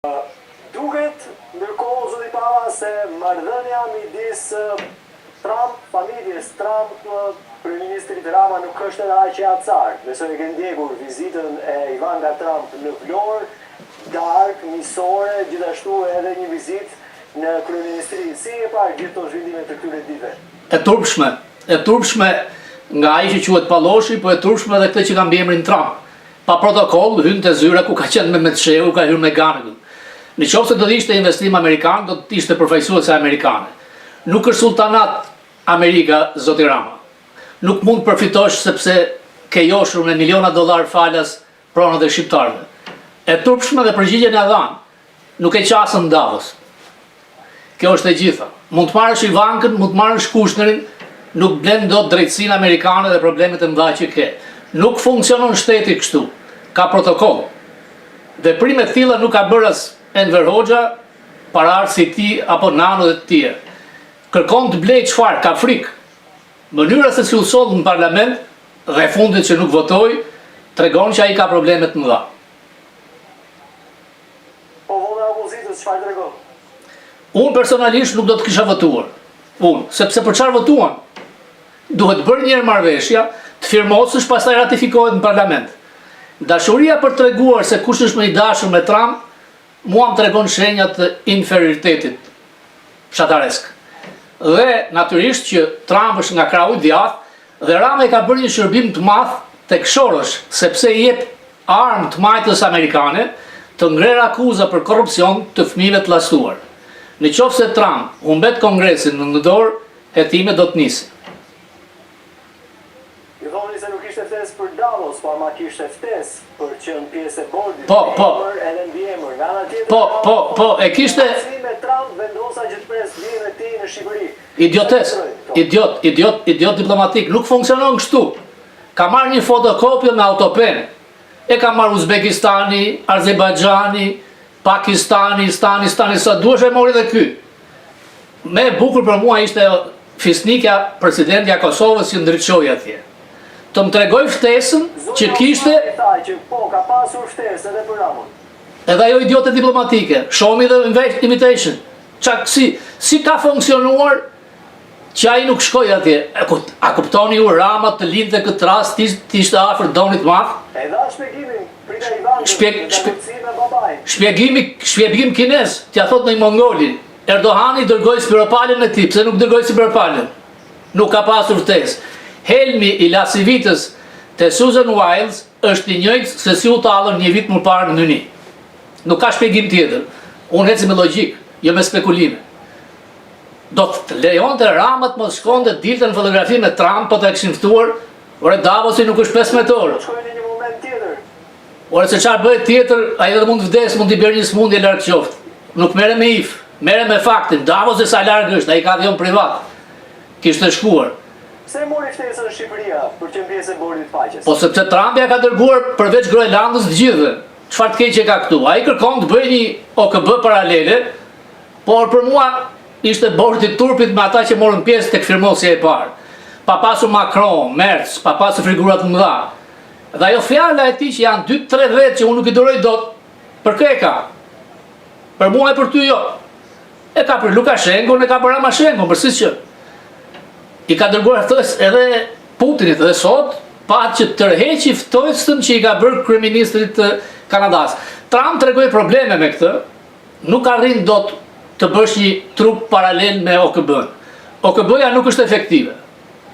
Duket ndërkohë zoti Pava se marrëdhënia midis Trump, familjes Trump, kryeministrit Rama nuk është edhe aq e acar. Besoj e ke ndjekur vizitën e Ivanka Trump në Vlorë, darkë, misore, gjithashtu edhe një vizitë në kryeministrinë. Si e parë gjithë këto zhvillime të këtyre ditëve? E turpshme nga ai që quhet Palloshi, po e turpshme edhe këtë që ka mbiemrin Trump. Pa protokoll, hyn te zyra ku ka qenë me Metsheu, ka hyrë me Ganëgun. Në qoftë se do të ishte investim amerikan, do të ishte përfaqësuese amerikane. Nuk është sultanat Amerika, zoti Rama. Nuk mund përfitosh sepse ke joshur me miliona dollar falas pronat e shqiptarëve. E turpshme dhe përgjigjen e dhanë. Nuk e qasën Davos. Kjo është e gjitha. Mund të marrësh Ivankën, mund të marrësh Kushnerin, nuk blen dot drejtsinë amerikane dhe problemet e mëdha që ke. Nuk funksionon shteti kështu. Ka protokoll. Veprime të tilla nuk ka bërë as Enver Hoxha, pararë si ti apo nano dhe të tjerë. Kërkon të blej çfarë, ka frikë. Mënyra se si u soll në parlament dhe fundit që nuk votoi, tregon që ai ka probleme të mëdha. Po vota e opozitës çfarë tregon? Unë personalisht nuk do të kisha votuar. Sepse për çfarë votuan? Duhet bërë një marrëveshja, të firmosësh, pastaj ratifikohet në parlament. Dashuria për treguar se kush është më i dashur me Trump, mua më tregon shenja të inferioritetit fshataresk. Dhe natyrisht që Trump është nga krahu i djathtë dhe Rama i ka bërë një shërbim të madh tek Soros, sepse i jep armë të majtës amerikane të ngrer akuza për korrupsion të fëmijëve të llastuar. Në qoftë se Trump humbet Kongresin në dorë, hetime do të nisi. Ju thoni se nuk ishte ftesë për Davos, po ama kishte ftesë për që në pjesë e bordit. Edhe mbiemër. Nga ana tjetër. E kishte me Trump vendosa që të pres vjen e tij në Shqipëri. Idiot diplomatik, nuk funksionon kështu. Ka marrë një fotokopje me autopen. E ka marrë Uzbekistani, Azerbajxhani, Pakistani, Stani, sa duhesh e mori dhe ky. Me bukur për mua ishte fisnikja presidentja Kosovës që ndriçoi atje. Të më tregoj ftesën që kishte... Po, ka pasur ftesë edhe për Ramon. Edhe ajo idiote diplomatike, show me the invitation. Si ka funksionuar që ai nuk shkoj atje? A kuptoni ju Rama të lindte këtë rast, t'ishte afër donit madh? E dha shpjegimin, prita Ivan, shpjegim kinez, t'ja thot në Mongoli. Erdogani dërgoi Spiropalën e tij, pse nuk dërgoi Spiropalën? Nuk ka pasur ftesë. Helmi i Lasivitës te Susan Wiles është i njëjtë se si u tallën një vit më parë në Nyni. Nuk ka shpjegim tjetër. Unë eci me logjik, jo me spekulime. Do të lejonte Rama të mos shkonte dilte në fotografi me Trump, po ta kishin ftuar, ore Davosi nuk është 15 orë. Shkojnë në një moment tjetër. Ore se çfarë bëhet tjetër, ai edhe mund të vdes, mund t'i bërë një smundje larg qoftë. Nuk merre me if, merre me faktin. Davosi sa larg është, ai ka avion privat. Kishte shkuar. Pse mori ftesën në Shqipëria për që pjesë e bordit faqes? Po sepse Trump ja ka dërguar përveç Groenlandës të gjithëve. Çfarë të keqe ka këtu? Ai kërkon të bëjë një OKB paralele, por për mua ishte bordi i turpit me ata që morën pjesë tek firmosja e parë. Pa pasur Macron, Merz, pa pasur figura të mëdha. Dhe ajo fjala e tij që janë 2-3 vetë që unë nuk i duroj dot, për kë e ka? Për mua e për ty jo. E ka për Lukashenko, e ka për Ramashenko, për si që. I ka dërguar edhe Putinit dhe sot, pa që tërheqi ftesën që i ka bërë kryeministrit të Kanadas. Trump tregoi probleme me këtë, nuk arrin dot të bësh një trup paralel me OKB-n. OKB-ja nuk është efektive,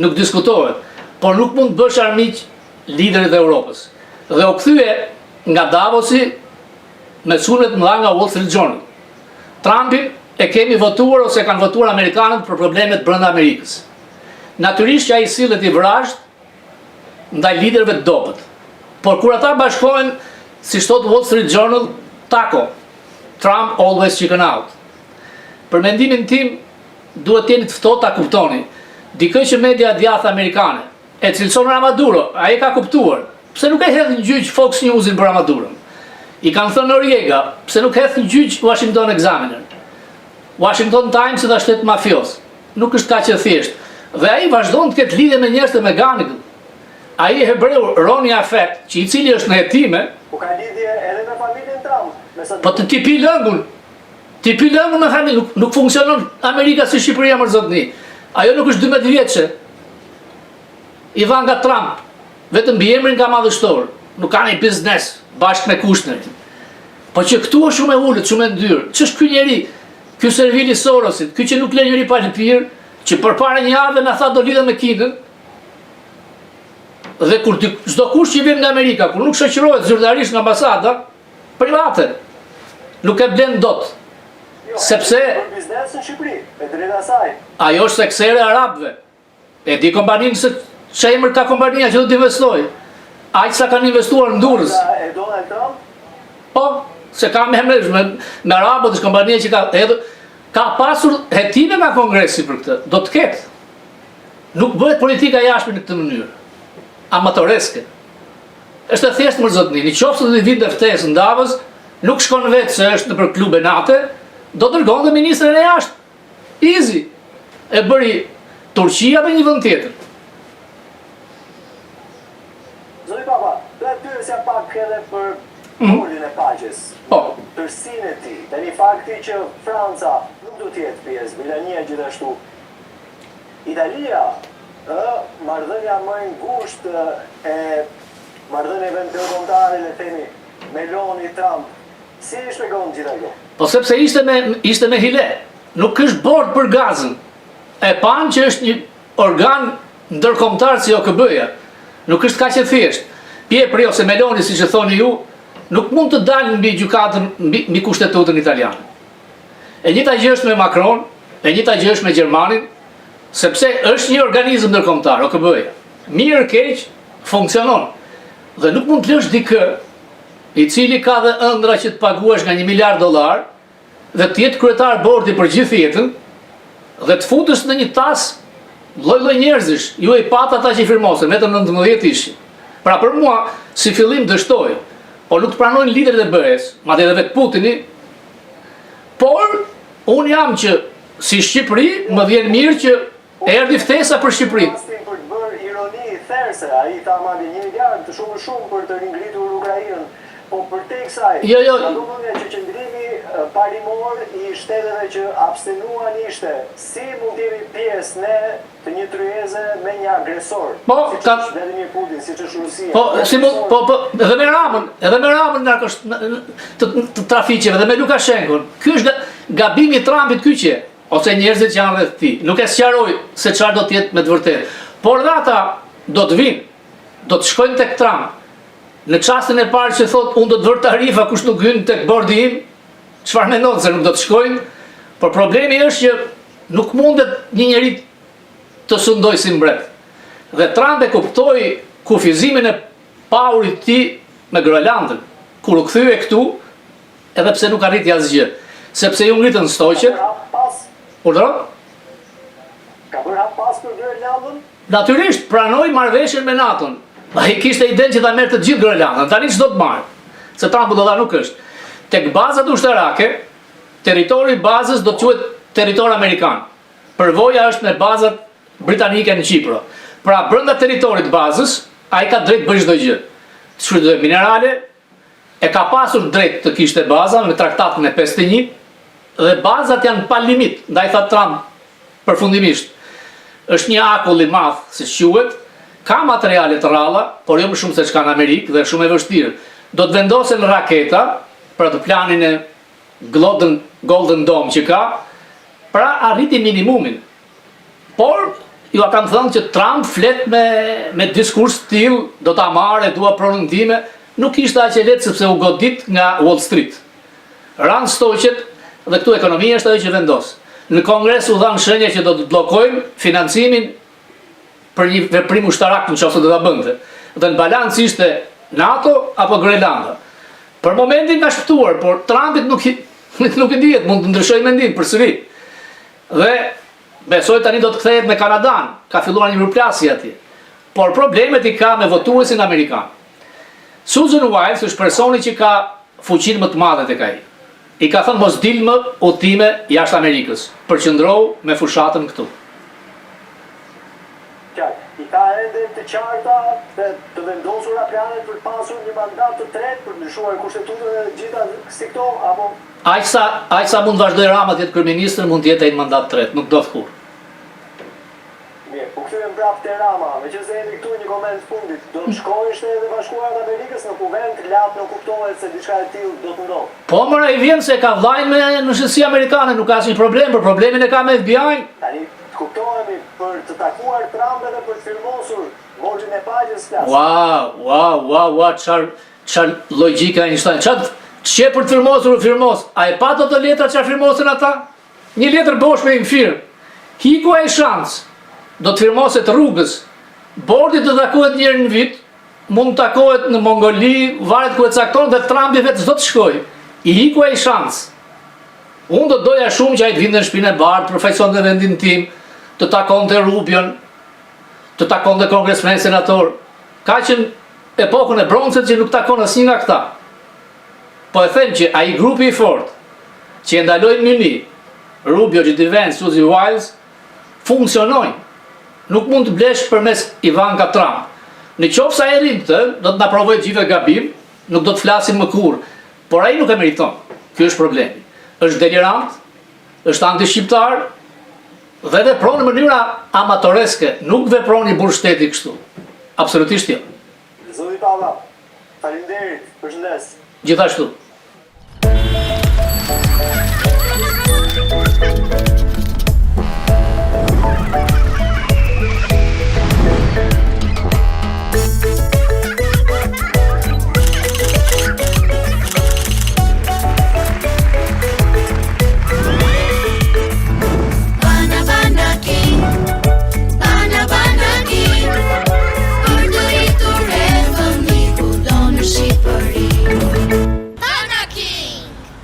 nuk diskutohet, por nuk mund të bësh armiq liderit e Europës. Dhe u kthye nga Davosi me sulmet mëdha nga Wall Street Journal. Trumpin e kemi votuar ose kanë votuar amerikanët për problemet brenda Amerikës. Natyrisht që ai sillet i vrazhd ndaj liderëve të dobët. Por kur ata bashkohen, si thot Wall Street Journal, tako. Trump always chicken out. Për mendimin tim, duhet të jeni të ftohtë ta kuptoni. Dikë që media djathtë amerikane e cilëson Maduro, ai ka kuptuar. Pse nuk e hedh në gjyq Fox Newsin për Madurën? I kanë thënë Noriega, pse nuk hedh në gjyq Washington Examiner? Washington Times është shtet mafios. Nuk është kaq e thjeshtë. Dhe ai vazhdon të ketë lidhje me njerëz të Meganikut. ai hebreu Roni Afet, që i cili është në hetime, ku ka lidhje edhe me familjen Trump. po të tipi lëngun. Tipi lëngun me familje, nuk funksionon Amerika si Shqipëria më zotni. Ajo nuk është 12 vjeçe. Ivanka Trump, vetëm mbi emrin ka madhështor, nuk ka një biznes bashkë me Kushnerin. Po që këtu është shumë e ullët, shumë e ndyrë. Ç'është ky njeri, ky Servili Sorosit, ky që nuk le njëri pa lëpirë, që përpara një javë na tha do lidhe me Kinën, dhe kur çdo kush që vjen nga Amerika, kur nuk shoqërohet zyrtarisht nga ambasada private, nuk e blen dot. Sepse për biznes në Shqipëri, me drejtë asaj. ajo është seksere arabëve. E di kompaninë se ç'emër ka kompania që do të investoj. Aq sa kanë investuar në Durrës. E Donald Trump? Po, se ka me arabët, është kompania që ka pasur hetime nga kongresi për këtë. Do të ketë. Nuk bëhet politika jashtme në këtë mënyrë. Amatoreske. Është e thjeshtë më zotni. Në qoftë se do të vinë ftesë në Davos, nuk shkon vetë se është nëpër klube NATO, do dërgon dhe ministrin e jashtë. Easy. E bëri Turqia dhe një vend tjetër. Zoti Papa, do të pyesja pak edhe për rolin e paqes. Po. Tërsinë e tij. Tani fakti që Franca nuk do të jetë pjesë, Britania gjithashtu. Italia, marrëdhënia më e ngushtë e marrëdhënieve ndërkombëtare, le themi, Meloni, Trump. Si e shpjegon gjithë ajo? Po sepse ishte me hile. Nuk është bord për gazën. E panë që është një organ ndërkombëtar si OKB-ja. Nuk është kaq e thjeshtë. Piepri ose Meloni, siç e thoni ju, nuk mund të dalë mbi gjykatën, mbi kushtetutën italiane. E njëjta gjë është me Macron, e njëjta gjë është me Gjermanin, sepse është një organizëm ndërkombëtar, OKB-ja. Mirë keq funksionon. Dhe nuk mund të lësh dikë i cili ka dhe ëndra që të paguash nga $1 miliard dhe të jetë kryetar bordi për gjithë jetën dhe të futësh në një tas lloj-lloj njerëzish. Ju e pat ata që firmosën, vetëm 19 ishin. Pra për mua, si fillim dështoj, po nuk të pranojnë liderit e BE-s, madje edhe vetë Putini, por unë jam që si Shqipëri më vjen mirë që erdhi ftesa për Shqipërinë. Për të bërë ironi therse, ai tha madje 1 miliard të shumë për të ringritur Ukrainën. Po për te kësaj, ka duhet që qëndrimi parimor i shteteve që abstenuan ishte, si mund t'jemi pjesë ne të një tryeze me një agresor, si që është Vladimir Putin, si që është Rusia. Po, si mund, edhe me Ramën të trafiqeve, dhe me Lukashenkon. Ky është gabimi i Trumpit ky që, ose njerëzit që janë rreth tij. Nuk e sqaroj se çfarë do të jetë me të vërtetë. Por dhe ata do të vinë, do të shkojnë tek Trump. Në çastin e parë që thotë unë do të vër tarifa kush nuk hyn tek bordi im, çfarë mendon se nuk do të shkojnë? Por problemi është që nuk mundet një njeri të sundoj si mbret. Dhe Trump e kuptoi kufizimin e paurit të tij me Groenlandën. Kur u kthye këtu, edhe pse nuk arriti asgjë, sepse ju ngritën stoqet. Urdhro? Ka bërë hap pas për Groenlandën? Natyrisht pranoi marrëveshjen me NATO-n. Ai kishte idenë që ta merrte të gjithë Groenlandën, tani ç'do të marrë. Se Trumpi do ta nuk është. Tek bazat ushtarake, territori i bazës do të quhet territor amerikan. Përvoja është me bazat britanike në Kipër. Pra brenda territorit të bazës, ai ka drejt bëj çdo gjë. Të shfrytëzojë minerale, e ka pasur drejt të kishte baza me traktatin e 51 dhe bazat janë pa limit, ndaj tha Trump përfundimisht. Është një akull i madh, siç quhet. Ka materiale të ralla, por jo më shumë se çka në Amerikë dhe shumë e vështirë. Do të vendosen raketa për atë planin e Golden Dome që ka, pra arriti minimumin. Por ju a kanë thënë që Trump flet me diskurs të tillë, do ta marrë, dua pronën time, nuk ishte aq e lehtë sepse u godit nga Wall Street. Ran stoqet dhe këtu ekonomia është ajo që vendos. Në Kongres u dhanë shenja që do të bllokojnë financimin për një veprim ushtarak në qoftë do ta bënte. Dhe në balancë ishte NATO apo Groenlanda. Për momentin ka shpëtuar, por Trumpit nuk e dihet, mund të ndryshojë mendim përsëri. Dhe besoj tani do të kthehet me Kanadan, ka filluar një mirëplasje atje. Por problemet i ka me votuesin amerikan. Susan Wiles është personi që ka fuqinë më të madhe tek ai. I ka thënë mos dil më udhime jashtë Amerikës, përqendrohu me fushatën këtu. I ka ende të qarta dhe të vendosura planet për të pasur një mandat të tretë për të ndryshuar kushtetutën dhe gjitha si këto, apo? Aq sa mund vazhdoj Rama të jetë kryeministër, mund të jetë ai mandat tretë, nuk do të kur. Mirë, po kthyen prapë te Rama, meqense jemi këtu një koment fundit, do të shkojnë Shtetet e Bashkuara të Amerikës në kuvent, lart nuk kuptohet se diçka e tillë do të ndodhë. Po mëra i vjen se ka vllajën me NSC amerikane, nuk ka asnjë problem, por problemin e ka me FBI. Tani kuptohemi për të takuar Trump edhe për të firmosur borxhin e paqes flas. Wow, çfarë logjika Einstein. Ç'e për të firmosur, A e pa të letra çfarë firmosën ata? Një letër bosh me një firmë. Hiku ai shans. Do të firmoset rrugës. Bordi do të takohet një herë në vit, mund të takohet në Mongoli, varet ku e cakton dhe Trumpi vetë s'do të shkojë. I hiku ai shans. Unë do doja shumë që ai të vinte në shtëpinë e Bardh, të përfaqësonte vendin tim, të takonte Rubion, të takonte kongresmen senator. Ka qenë epokën e broncit që nuk takon asnjë nga këta. Po e them që ai grupi i fortë që e ndaloi Muni, Rubio, J.D. Vance, Suzy Wiles, funksionojnë. Nuk mund të blesh përmes Ivanka Trump. Në qoftë se ai rrin këtë, do të na provojë gjithë gabim, nuk do të flasim më kurrë. Por ai nuk e meriton. Ky është problemi. Është delirant, është antishqiptar dhe vepron në mënyra amatoreske, nuk vepron i burr shteti kështu. Absolutisht jo. Zoti Pava, faleminderit, përshëndes. Gjithashtu.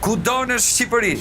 Kudo në Shqipëri.